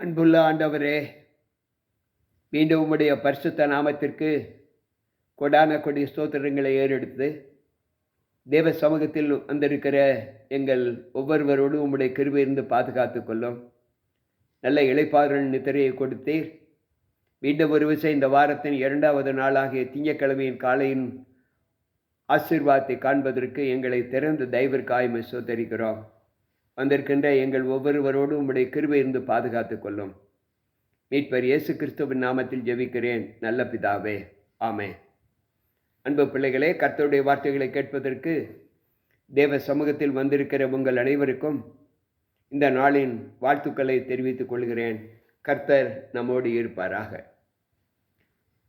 அன்புள்ள ஆண்டவரே, மீண்டும் உம்முடைய பரிசுத்த நாமத்திற்கு கொடான கொடி ஸ்தோத்திரங்களை ஏறெடுத்து தேவ சமூகத்தில் வந்திருக்கிற எங்கள் ஒவ்வொருவரோடும் உம்முடைய கிருபை இருந்து பாதுகாத்துக் கொள்ளும். நல்ல இளைப்பாறுதல் நித்திரையை கொடுத்தீர். மீண்டும் ஒரு விசை இந்த வாரத்தின் 2வது நாளாகிய திங்கட்கிழமையின் காலையின் ஆசீர்வாதத்தை காண்பதற்கு எங்களை திறந்து தயவிற்காய் ஸ்தோத்தரிக்கிறோம். வந்திருக்கின்ற எங்கள் ஒவ்வொருவரோடும் உம்முடைய கிருபை இருந்து பாதுகாத்துக் கொள்ளும். மீட்பர் இயேசு கிறிஸ்துவின் நாமத்தில் ஜெபிக்கிறேன் நல்ல பிதாவே, ஆமென். அன்பு பிள்ளைகளே, கர்த்தருடைய வார்த்தைகளை கேட்பதற்கு தேவ சமூகத்தில் வந்திருக்கிற உங்கள் அனைவருக்கும் இந்த நாளின் வாழ்த்துக்களை தெரிவித்துக் கொள்கிறேன். கர்த்தர் நம்மோடு இருப்பாராக.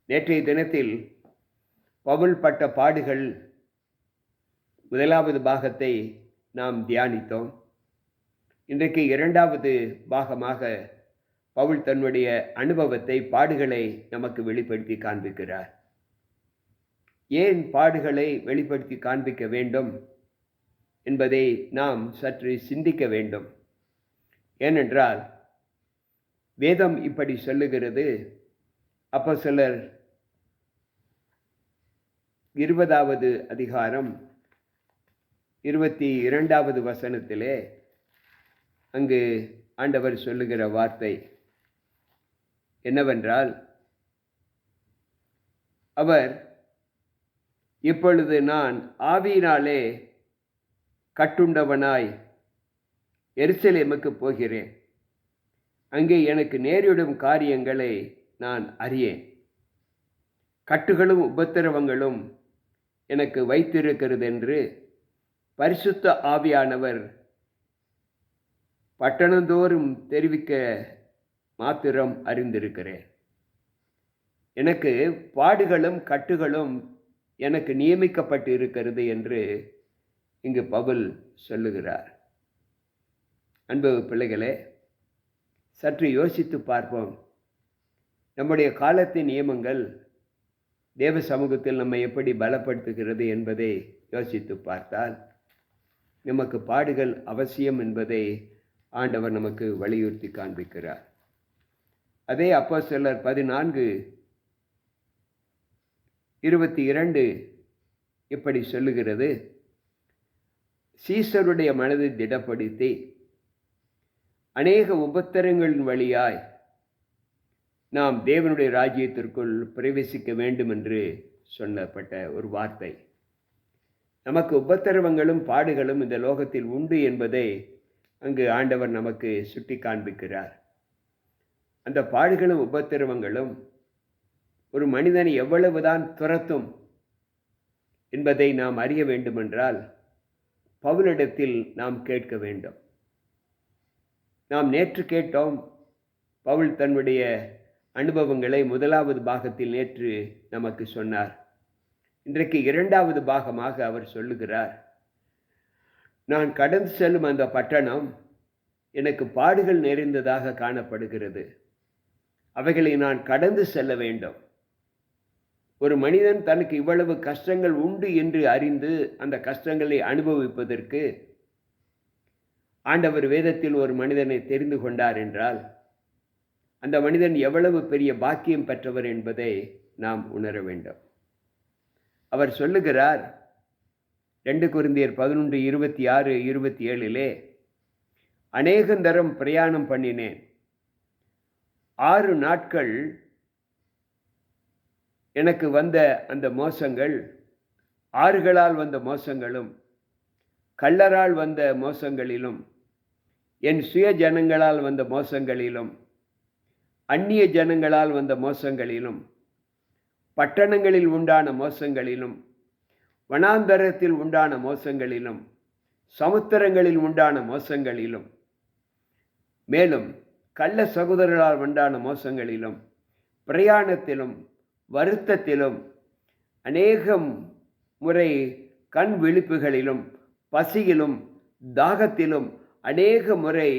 நேற்றைய தினத்தில் பவுல் பட்ட பாடுகள் 1வது பாகத்தை நாம் தியானித்தோம். இன்றைக்கு 2வது பாகமாக பவுல் தன்னுடைய அனுபவத்தை, பாடுகளை நமக்கு வெளிப்படுத்தி காண்பிக்கிறார். ஏன் பாடுகளை வெளிப்படுத்தி காண்பிக்க வேண்டும் என்பதை நாம் சற்று சிந்திக்க வேண்டும். ஏனென்றால் வேதம் இப்படி சொல்லுகிறது. அப்போஸ்தலர் 20வது அதிகாரம் 22வது வசனத்திலே அங்கு ஆண்டவர் சொல்லுகிற வார்த்தை என்னவென்றால், அவர் இப்பொழுது நான் ஆவியினாலே கட்டுண்டவனாய் எருசலேமுக்கு போகிறேன். அங்கே எனக்கு நேரிடும் காரியங்களை நான் அறியேன். கட்டுகளும் உபத்திரவங்களும் எனக்கு வைத்திருக்கிறது என்று பரிசுத்த ஆவியானவர் பட்டணந்தோறும் தெரிவிக்க மாத்திரம் அறிந்திருக்கிறேன். எனக்கு பாடுகளும் கட்டுகளும் எனக்கு நியமிக்கப்பட்டு இருக்கிறது என்று இங்கு பவுல் சொல்லுகிறார். அன்பு பிள்ளைகளே, சற்று யோசித்து பார்ப்போம். நம்முடைய காலத்தின் நியமங்கள் தேவ சமூகத்தில் நம்மை எப்படி பலப்படுத்துகிறது என்பதை யோசித்து பார்த்தால் நமக்கு பாடுகள் அவசியம் என்பதை ஆண்டவர் நமக்கு வலியுறுத்தி காண்பிக்கிறார். அதே அப்போஸ்தலர் 14:22 இப்படி சொல்லுகிறது, சீசருடைய மனதை திடப்படுத்தி அநேக உபத்திரங்களின் வழியாய் நாம் தேவனுடைய ராஜ்யத்திற்குள் பிரவேசிக்க வேண்டும் என்று சொல்லப்பட்ட ஒரு வார்த்தை. நமக்கு உபத்திரவங்களும் பாடுகளும் இந்த லோகத்தில் உண்டு என்பதை அங்கு ஆண்டவர் நமக்கு சுட்டி காண்பிக்கிறார். அந்த பாடுகளும் உபத்திரவங்களும் ஒரு மனிதனை எவ்வளவுதான் துரத்தும் என்பதை நாம் அறிய வேண்டுமென்றால் பவுலிடத்தில் நாம் கேட்க வேண்டும். நாம் நேற்று கேட்டோம். பவுல் தன்னுடைய அனுபவங்களை 1வது பாகத்தில் நேற்று நமக்கு சொன்னார். இன்றைக்கு 2வது பாகமாக அவர் சொல்லுகிறார், நான் கடந்து செல்லும் அந்த பட்டணம் எனக்கு பாடுகள் நிறைந்ததாக காணப்படுகிறது. அவைகளை நான் கடந்து செல்ல வேண்டும். ஒரு மனிதன் தனக்கு இவ்வளவு கஷ்டங்கள் உண்டு என்று அறிந்து அந்த கஷ்டங்களை அனுபவிப்பதற்கு ஆண்டவர் வேதத்தில் ஒரு மனிதனை தெரிந்து கொண்டார் என்றால் அந்த மனிதன் எவ்வளவு பெரிய பாக்கியம் பெற்றவர் என்பதை நாம் உணர வேண்டும். அவர் சொல்லுகிறார் 2 கொரிந்தியர் 11:26-27 அநேகந்தரம் பிரயாணம் பண்ணினேன். 6 நாட்கள் எனக்கு வந்த அந்த மோசங்கள், ஆறுகளால் வந்த மோசங்களும் கள்ளரால் வந்த மோசங்களிலும் என் சுய ஜனங்களால் வந்த மோசங்களிலும் அந்நிய ஜனங்களால் வந்த மோசங்களிலும் பட்டணங்களில் உண்டான மோசங்களிலும் வனாந்தரத்தில் உண்டான மோசங்களிலும் சமுத்திரங்களில் உண்டான மோசங்களிலும் மேலும் கள்ள சகோதரர்களால் உண்டான மோசங்களிலும் பிரயாணத்திலும் வருத்தத்திலும் அநேகம் முறை கண் விழிப்புகளிலும் பசியிலும் தாகத்திலும் அநேக முறை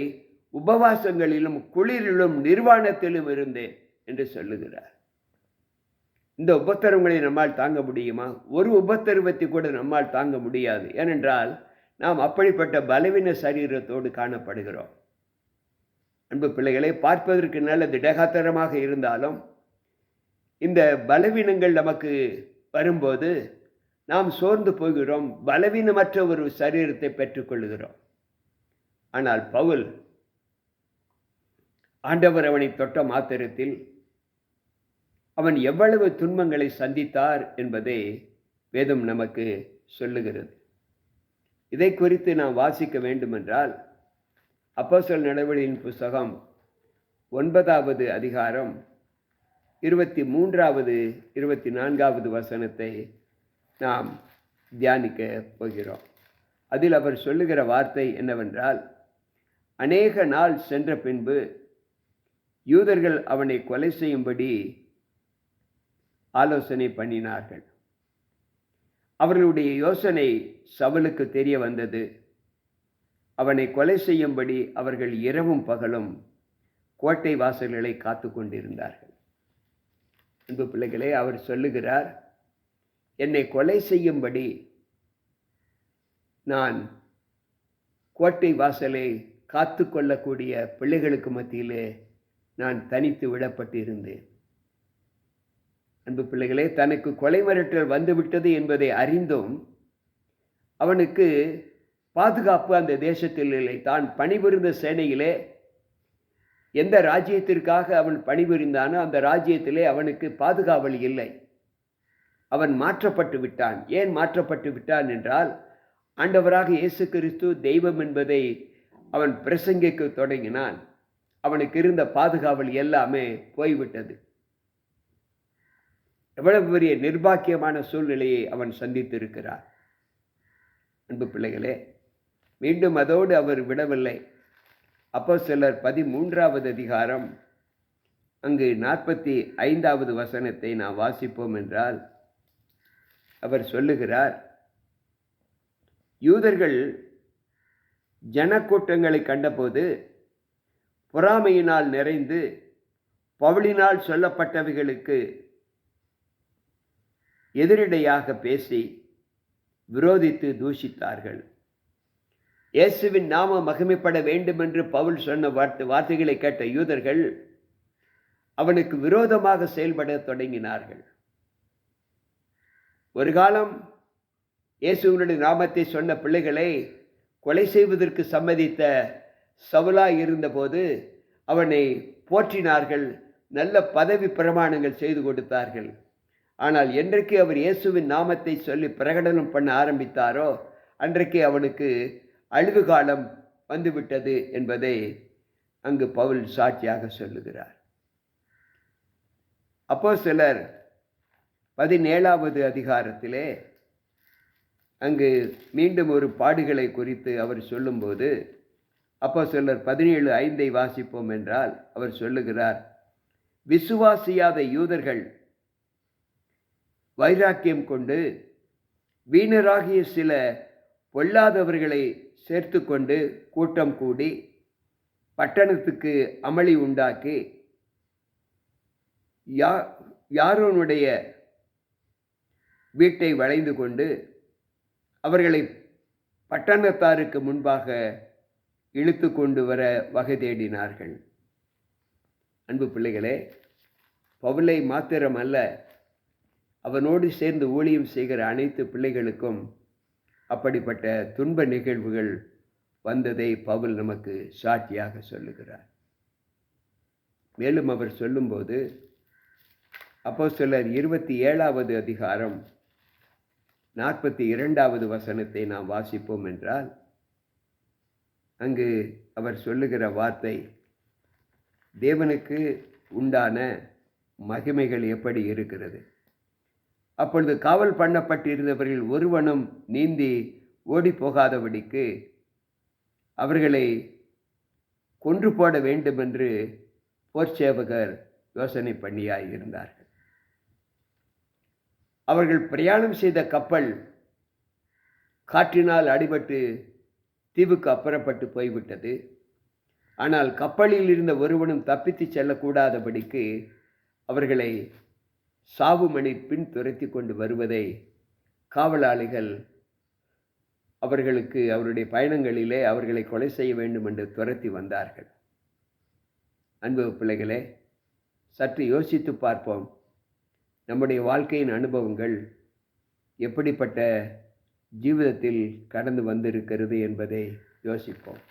உபவாசங்களிலும் குளிரிலும் நிர்வாணத்திலும் இருந்தேன் என்று சொல்லுகிறார். இந்த உபத்திரவங்களை நம்மால் தாங்க முடியுமா? ஒரு உபத்திரவத்தை கூட நம்மால் தாங்க முடியாது. ஏனென்றால் நாம் அப்படிப்பட்ட பலவீன சரீரத்தோடு காணப்படுகிறோம். அன்பு பிள்ளைகளை, பார்ப்பதற்கு நல்ல திடகாத்திரமாக இருந்தாலும் இந்த பலவீனங்கள் நமக்கு வரும்போது நாம் சோர்ந்து போகிறோம். பலவீனமற்ற ஒரு சரீரத்தை பெற்றுக்கொள்கிறோம். ஆனால் பவுல் ஆண்டவர் அவனை தொட்ட மாத்திரத்தில் அவன் எவ்வளவு துன்பங்களை சந்தித்தார் என்பதை வேதம் நமக்கு சொல்லுகிறது. இதை குறித்து நாம் வாசிக்க வேண்டுமென்றால் அப்போஸ்தலர் நடவடிக்கைகளின் புத்தகம் 9வது அதிகாரம் 23வது 24வது வசனத்தை நாம் தியானிக்க போகிறோம். அதில் அவர் சொல்லுகிற வார்த்தை என்னவென்றால், அநேக நாள் சென்ற பின்பு யூதர்கள் அவனை கொலை செய்யும்படி ஆலோசனை பண்ணினார்கள். அவர்களுடைய யோசனை சவுலுக்கு தெரிய வந்தது. அவனை கொலை செய்யும்படி அவர்கள் இரவும் பகலும் கோட்டை வாசல்களை காத்து கொண்டிருந்தார்கள். அன்பு பிள்ளைகளே, அவர் சொல்லுகிறார், என்னை கொலை செய்யும்படி நான் கோட்டை வாசலை காத்து கொள்ளக்கூடிய பிள்ளைகளுக்கு மத்தியிலே நான் தனித்து விடப்பட்டு இருந்தேன். அன்பு பிள்ளைகளே, தனக்கு கொலை மிரட்டல் வந்துவிட்டது என்பதை அறிந்தும் அவனுக்கு பாதுகாப்பு அந்த தேசத்தில் இல்லை. தான் பணிபுரிந்த சேனையிலே எந்த ராஜ்யத்திற்காக அவன் பணிபுரிந்தானோ அந்த ராஜ்யத்திலே அவனுக்கு பாதுகாவல் இல்லை. அவன் மாற்றப்பட்டு விட்டான். ஏன் மாற்றப்பட்டு விட்டான் என்றால், ஆண்டவராக இயேசு கிறிஸ்து தெய்வம் என்பதை அவன் பிரசங்கிக்க தொடங்கினான். அவனுக்கு இருந்த பாதுகாவல் எல்லாமே போய்விட்டது. எவ்வளவு பெரிய நிர்பாக்கியமான சூழ்நிலையை அவன் சந்தித்திருக்கிறார். அன்பு பிள்ளைகளே, மீண்டும் அதோடு அவர் விடவில்லை. அப்போஸ்தலர் 13வது அதிகாரம் அங்கு 45வது வசனத்தை நாம் வாசிப்போம் என்றால், அவர் சொல்லுகிறார், யூதர்கள் ஜனக்கூட்டங்களை கண்டபோது பொறாமையினால் நிறைந்து பவுலினால் சொல்லப்பட்டவைகளுக்கு எதிரிடையாக பேசி விரோதித்து தூஷித்தார்கள். இயேசுவின் நாமம் மகிமைப்பட வேண்டும் என்று பவுல் சொன்ன வார்த்தைகளை கேட்ட யூதர்கள் அவனுக்கு விரோதமாக செயல்பட தொடங்கினார்கள். ஒரு காலம் இயேசுவினுடைய நாமத்தை சொன்ன பிள்ளைகளை கொலை செய்வதற்கு சம்மதித்த சவுலாய் இருந்தபோது அவனை போற்றினார்கள், நல்ல பதவி பிரமாணங்கள் செய்து கொடுத்தார்கள். ஆனால் என்றைக்கு அவர் இயேசுவின் நாமத்தை சொல்லி பிரகடனம் பண்ண ஆரம்பித்தாரோ அன்றைக்கு அவனுக்கு அழிவு காலம் வந்துவிட்டது என்பதை அங்கு பவுல் சாட்சியாக சொல்லுகிறார். அப்போஸ்தலர் 17வது அதிகாரத்திலே அங்கு மீண்டும் ஒரு பாடுகளை குறித்து அவர் சொல்லும்போது, அப்போஸ்தலர் 17:5 வாசிப்போம் என்றால் அவர் சொல்லுகிறார், விசுவாசியாத யூதர்கள் வைராக்கியம் கொண்டு வீணராகிய சில பொல்லாதவர்களை சேர்த்து கொண்டு கூட்டம் கூடி பட்டணத்துக்கு அமளி உண்டாக்கி யாரோனுடைய வீட்டை வளைந்து கொண்டு அவர்களை பட்டணத்தாருக்கு முன்பாக இழுத்து கொண்டு வர வகை தேடினார்கள். அன்பு பிள்ளைகளே, பவுலை மாத்திரமல்ல, அவனோடு சேர்ந்து ஊழியம் செய்கிற அனைத்து பிள்ளைகளுக்கும் அப்படிப்பட்ட துன்ப நிகழ்வுகள் வந்ததை பவுல் நமக்கு சாட்சியாக சொல்லுகிறார். மேலும் அவர் சொல்லும்போது, அப்போஸ்தலர் 27வது அதிகாரம் 42வது வசனத்தை நாம் வாசிப்போம் என்றால் அங்கு அவர் சொல்லுகிற வார்த்தை, தேவனுக்கு உண்டான மகிமைகள் எப்படி இருக்கிறது. அப்பொழுது காவல் பண்ணப்பட்டிருந்தவர்கள் ஒருவனும் நீந்தி ஓடி போகாதபடிக்கு அவர்களை கொன்று போட வேண்டும் என்று போர்ச்சேவகர் யோசனை பண்ணியாயிருந்தார்கள். அவர்கள் பிரயாணம் செய்த கப்பல் காற்றினால் அடிபட்டு தீவுக்கு அப்புறப்பட்டு போய்விட்டது. ஆனால் கப்பலில் இருந்த ஒருவனும் தப்பித்து செல்லக்கூடாதபடிக்கு அவர்களை சாவுமணி பின் துரத்தி கொண்டு வருவதை காவலாளிகள் அவர்களுக்கு அவருடைய பயணங்களிலே அவர்களை கொலை செய்ய வேண்டும் என்று துரத்தி வந்தார்கள். அன்பு பிள்ளைகளே, சற்று யோசித்து பார்ப்போம். நம்முடைய வாழ்க்கையின் அனுபவங்கள் எப்படிப்பட்ட ஜீவிதத்தில் கடந்து வந்திருக்கிறது என்பதை யோசிப்போம்.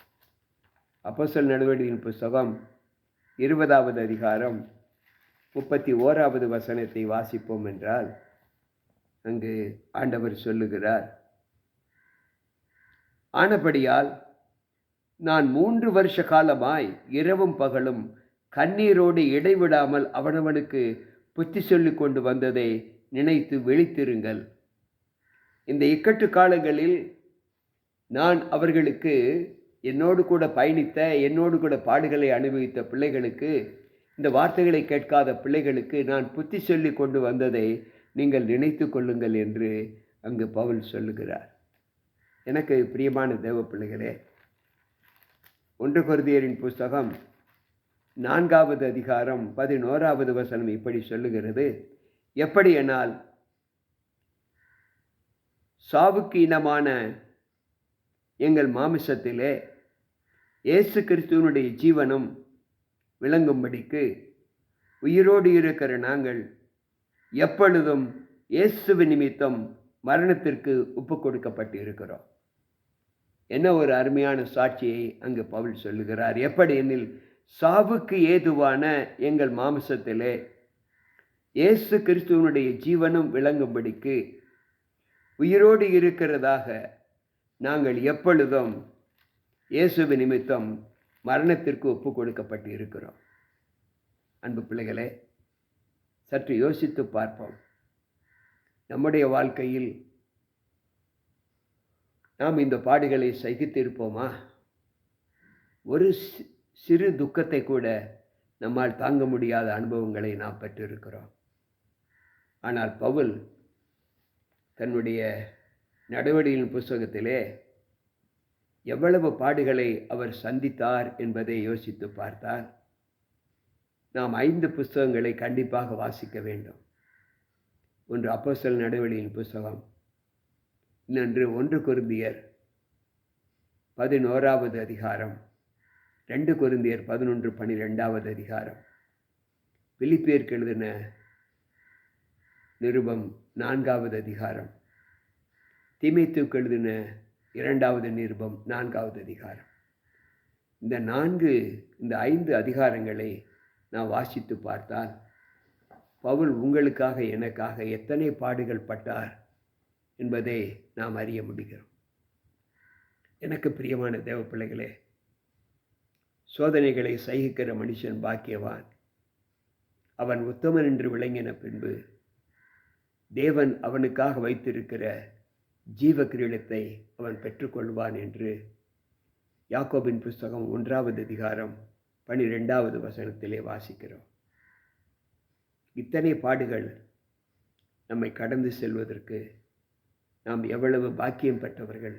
அப்போஸ்தலர் நடவடிக்கைகளின் புத்தகம் 20வது அதிகாரம் 31வது வசனத்தை வாசிப்போம் என்றால், அங்கு ஆண்டவர் சொல்லுகிறார், ஆனபடியால் நான் 3 வருஷ காலமாய் இரவும் பகலும் கண்ணீரோடு இடைவிடாமல் அவனவனுக்கு புத்தி சொல்லிக் கொண்டு வந்ததை நினைத்து விழித்திருங்கள். இந்த இக்கட்டு காலங்களில் நான் அவர்களுக்கு என்னோடு கூட பயணித்த, என்னோடு கூட பாடுகளை அனுபவித்த பிள்ளைகளுக்கு, இந்த வார்த்தைகளை கேட்காத பிள்ளைகளுக்கு நான் புத்தி சொல்லிக் கொண்டு வந்ததை நீங்கள் நினைத்து கொள்ளுங்கள் என்று அங்கு பவுல் சொல்லுகிறார். எனக்கு பிரியமான தேவ பிள்ளைகளே, 1 கொரிந்தியரின் புஸ்தகம் 4வது அதிகாரம் 11வது வசனம் இப்படி சொல்லுகிறது, எப்படியென்றால் சாவுக்கு இனமான எங்கள் மாமிசத்திலே இயேசு கிறிஸ்துவனுடைய ஜீவனும் விளங்கும்படிக்கு உயிரோடு இருக்கிற நாங்கள் எப்பொழுதும் இயேசுவின் நிமித்தம் மரணத்திற்கு ஒப்பு கொடுக்கப்பட்டு இருக்கிறோம். என்ன ஒரு அருமையான சாட்சியை அங்கு பவுல் சொல்லுகிறார். எப்படி எனில், சாவுக்கு ஏதுவான எங்கள் மாமிசத்திலே இயேசு கிறிஸ்துவனுடைய ஜீவனும் விளங்கும்படிக்கு உயிரோடு இருக்கிறதாக நாங்கள் எப்பொழுதும் இயேசுவின் நிமித்தம் மரணத்திற்கு ஒப்பு கொடுக்கப்பட்டு இருக்கிறோம். அன்பு பிள்ளைகளே, சற்று யோசித்து பார்ப்போம். நம்முடைய வாழ்க்கையில் நாம் இந்த பாடுகளை சகித்திருப்போமா? ஒரு சிறு துக்கத்தை கூட நம்மால் தாங்க முடியாத அனுபவங்களை நாம் பெற்றிருக்கிறோம். ஆனால் பவுல் தன்னுடைய நடவடிக்கையின் புத்தகத்திலே எவ்வளவு பாடுகளை அவர் சந்தித்தார் என்பதை யோசித்து பார்த்தால், நாம் 5 புத்தகங்களை கண்டிப்பாக வாசிக்க வேண்டும். ஒன்று அப்போஸ்தலர் நடவடிக்கையின் புத்தகம், இன்னொன்று 1 கொரிந்தியர் 11வது அதிகாரம், 2 கொரிந்தியர் 11-12வது அதிகாரம், பிலிப்பியருக்கு எழுதின நிருபம் 4வது அதிகாரம், தீமோத்தேயுவுக்கு எழுதின 2வது நிருபம் 4வது அதிகாரம். இந்த 5 அதிகாரங்களை நான் வாசித்து பார்த்தால், பவுல் உங்களுக்காக எனக்காக எத்தனை பாடுகள் பட்டார் என்பதை நாம் அறிய முடிகிறோம். எனக்கு பிரியமான தேவ பிள்ளைகளே, சோதனைகளை சகிக்கிற மனுஷன் பாக்கியவான். அவன் உத்தமன் என்று விளங்கின பின்பு தேவன் அவனுக்காக வைத்திருக்கிற ஜீவ கிரீடத்தை அவன் பெற்றுக்கொள்வான் என்று யாக்கோபின் புஸ்தகம் 1வது அதிகாரம் 12வது வசனத்திலே வாசிக்கிறோம். இத்தனை பாடுகள் நம்மை கடந்து செல்வதற்கு நாம் எவ்வளவு பாக்கியம் பெற்றவர்கள்!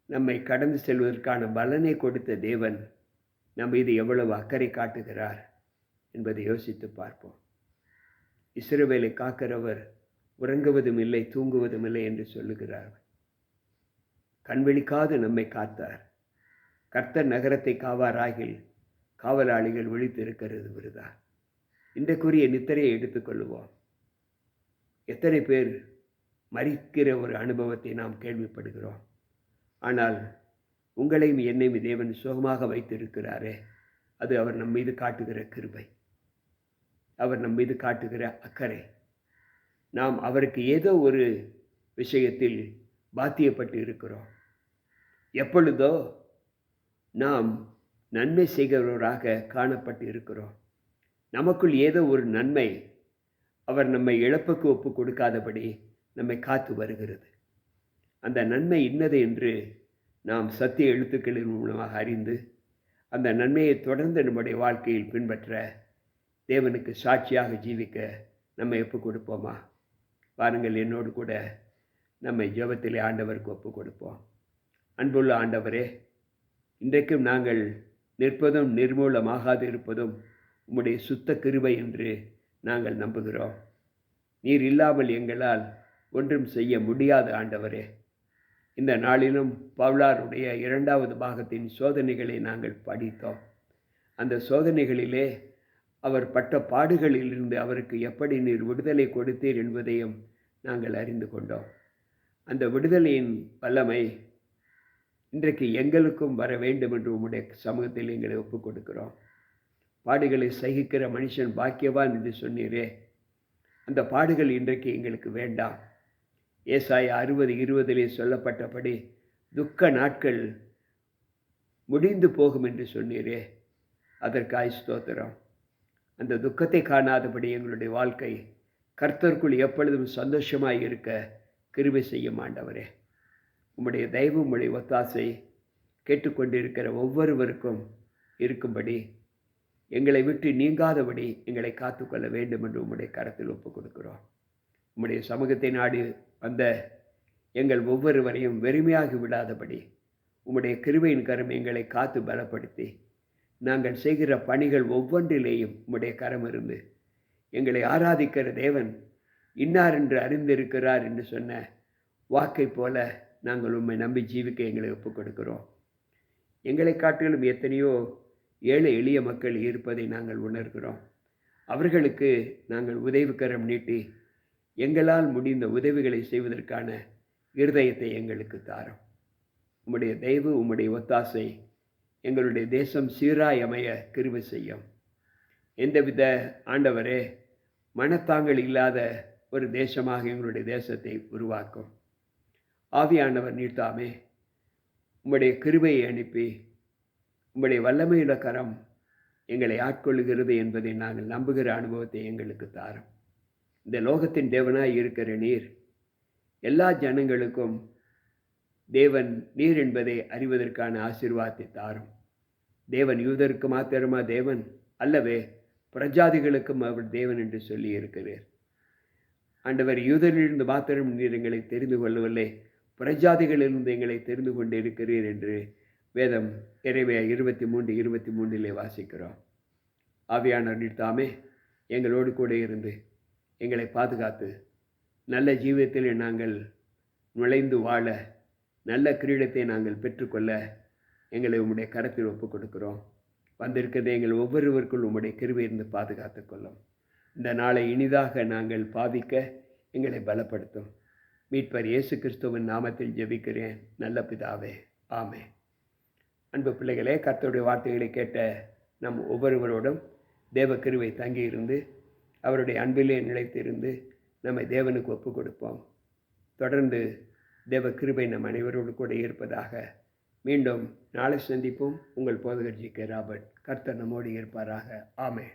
நம்மை கடந்து செல்வதற்கான பலனை கொடுத்த தேவன் நம் மீது எவ்வளவு அக்கறை காட்டுகிறார் என்பதை யோசித்து பார்ப்போம். இஸ்ரவேலை காக்கிறவர் உறங்குவதும் இல்லை, தூங்குவதும் இல்லை என்று சொல்லுகிறார். கண்விழிக்காது நம்மை காத்தார். கர்த்தர் நகரத்தை காவாராகில் காவலாளிகள் விழித்திருக்கிறது விருதா. இன்றைக்குரிய நித்திரையை எடுத்துக்கொள்ளுவோம். எத்தனை பேர் மரிக்கிற ஒரு அனுபவத்தை நாம் கேள்விப்படுகிறோம். ஆனால் உங்களையும் என்னையும் தேவன் சுகமாக வைத்திருக்கிறாரே, அது அவர் நம் மீது காட்டுகிற கிருபை, அவர் நம் மீது காட்டுகிற அக்கறை. நாம் அவருக்கு ஏதோ ஒரு விஷயத்தில் பாத்தியப்பட்டு இருக்கிறோம். எப்பொழுதோ நாம் நன்மை செய்கிறவராக காணப்பட்டு இருக்கிறோம். நமக்குள் ஏதோ ஒரு நன்மை அவர் நம்மை இழப்புக்கு ஒப்பு கொடுக்காதபடி நம்மை காத்து வருகிறது. அந்த நன்மை இன்னது என்று நாம் சத்திய எழுத்துக்களின் மூலமாக அறிந்து அந்த நன்மையை தொடர்ந்து நம்முடைய வாழ்க்கையில் பின்பற்ற, தேவனுக்கு சாட்சியாக ஜீவிக்க நம்மை ஒப்பு கொடுப்போமா? பாருங்கள், என்னோடு கூட நம்மை ஜெபத்திலே ஆண்டவருக்கு ஒப்பு கொடுப்போம். அன்புள்ள ஆண்டவரே, இன்றைக்கும் நாங்கள் நிற்பதும் நிர்மூலமாகாது இருப்பதும் உம்முடைய சுத்த கிருபை என்று நாங்கள் நம்புகிறோம். நீர் இல்லாமல் எங்களால் ஒன்றும் செய்ய முடியாது ஆண்டவரே. இந்த நாளிலும் பவுலாருடைய 2வது பாகத்தின் சோதனைகளை நாங்கள் படித்தோம். அந்த சோதனைகளிலே அவர் பட்ட பாடுகளிலிருந்து அவருக்கு எப்படி நீர் விடுதலை கொடுத்தீர் என்பதையும் நாங்கள் அறிந்து கொண்டோம். அந்த விடுதலையின் வல்லமை இன்றைக்கு எங்களுக்கும் வர வேண்டும் என்று உம்முடைய சமூகத்தில் எங்களை ஒப்புக் கொடுக்கிறோம். பாடுகளை சகிக்கிற மனுஷன் பாக்கியவான் என்று சொன்னீரே, அந்த பாடுகள் இன்றைக்கு எங்களுக்கு வேண்டாம். ஏசாயா 60:20 சொல்லப்பட்டபடி துக்க நாட்கள் முடிந்து போகும் என்று சொன்னீரே, அதற்காய் ஸ்தோத்திரம். அந்த துக்கத்தை காணாதபடி எங்களுடைய வாழ்க்கை கர்த்தருக்குள் எப்பொழுதும் சந்தோஷமாய் இருக்க கிருபை செய்யும் ஆண்டவரே. உம்முடைய தயவு, உம்முடைய ஒத்தாசை கேட்டுக்கொண்டிருக்கிற ஒவ்வொருவருக்கும் இருக்கும்படி, எங்களை விட்டு நீங்காதபடி எங்களை காத்துக்கொள்ள வேண்டும் என்று உம்முடைய கரத்தில் ஒப்புக் கொடுக்கிறோம். உம்முடைய சமூகத்தை நாடி வந்த எங்கள் ஒவ்வொருவரையும் வெறுமையாகி விடாதபடி உம்முடைய கிருபையின் கரம் எங்களை காத்து பலப்படுத்தி, நாங்கள் செய்கிற பணிகள் ஒவ்வொன்றிலேயும் உம்முடைய கரம் இருந்து எங்களை ஆராதிக்கிற தேவன் இன்னார் என்று அறிந்திருக்கிறார் என்று சொன்ன வாக்கை போல நாங்கள் உம்மை நம்பி ஜீவிக்க எங்களை ஒப்புக் கொடுக்கிறோம். எங்களை காட்டிலும் எத்தனையோ ஏழை எளிய மக்கள் இருப்பதை நாங்கள் உணர்கிறோம். அவர்களுக்கு நாங்கள் உதவிக்கரம் நீட்டி எங்களால் முடிந்த உதவிகளை செய்வதற்கான இருதயத்தை எங்களுக்கு தாரும். உம்முடைய தயவு, உம்முடைய ஒத்தாசை எங்களுடைய தேசம் சீராய் அமைய கிருபை செய்யும். எந்தவித ஆண்டவரே மனத்தாங்கள் இல்லாத ஒரு தேசமாக எங்களுடைய தேசத்தை உருவாக்கும். ஆவியானவர் நீர்த்தாமே உம்முடைய கிருபையை அனுப்பி உம்முடைய வல்லமையுள்ள கரம் எங்களை ஆட்கொள்ளுகிறது என்பதை நாங்கள் நம்புகிற அனுபவத்தை எங்களுக்கு தாரும். இந்த லோகத்தின் தேவனாய் இருக்கிற நீர் எல்லா ஜனங்களுக்கும் தேவன் நீர் என்பதை அறிவதற்கான ஆசீர்வாதத்தை தாரும். தேவன் யூதருக்கு மாத்திரமா தேவன் அல்லவே, பிரஜாதிகளுக்கும் அவர் தேவன் என்று சொல்லி இருக்கிறார். ஆண்டவர், யூதரிலிருந்து மாத்திரம் நீர் எங்களை தெரிந்து கொள்ளவில்லை, பிரஜாதிகளிலிருந்து எங்களை தெரிந்து கொண்டு இருக்கிறீர் என்று வேதம் எரேமியா 23:23 வாசிக்கிறோம். ஆவியானவர் நீர் தாமே எங்களோடு கூட இருந்து எங்களை பாதுகாத்து நல்ல ஜீவியத்தில் நாங்கள் நுழைந்து வாழ, நல்ல கிரீடத்தை நாங்கள் பெற்றுக்கொள்ள எங்களை உம்முடைய கரத்தில் ஒப்புக் கொடுக்கிறோம். வந்திருக்கிறது எங்கள் ஒவ்வொருவருக்குள் உம்முடைய கிருபை இருந்து பாதுகாத்து கொள்ளும். இந்த நாளை இனிதாக நாங்கள் பாவிக்க எங்களை பலப்படுத்தும். மீட்பர் இயேசு கிறிஸ்துவின் நாமத்தில் ஜெபிக்கிறேன் நல்ல பிதாவே, ஆமென். அன்பு பிள்ளைகளே, கர்த்தருடைய வார்த்தைகளை கேட்ட நம் ஒவ்வொருவரோடும் தேவ கிருபை தங்கியிருந்து அவருடைய அன்பிலே நிலைத்திருந்து நம்மை தேவனுக்கு ஒப்புக் கொடுப்போம். தொடர்ந்து தேவ கிருபை நம் அனைவரோடு கூட இருப்பதாக. மீண்டும் நாளை சந்திப்போம். உங்கள் போதகர் ஜி.கே. ராபர்ட். கர்த்தர் நம்மோடு இருப்பாராக. ஆமென்.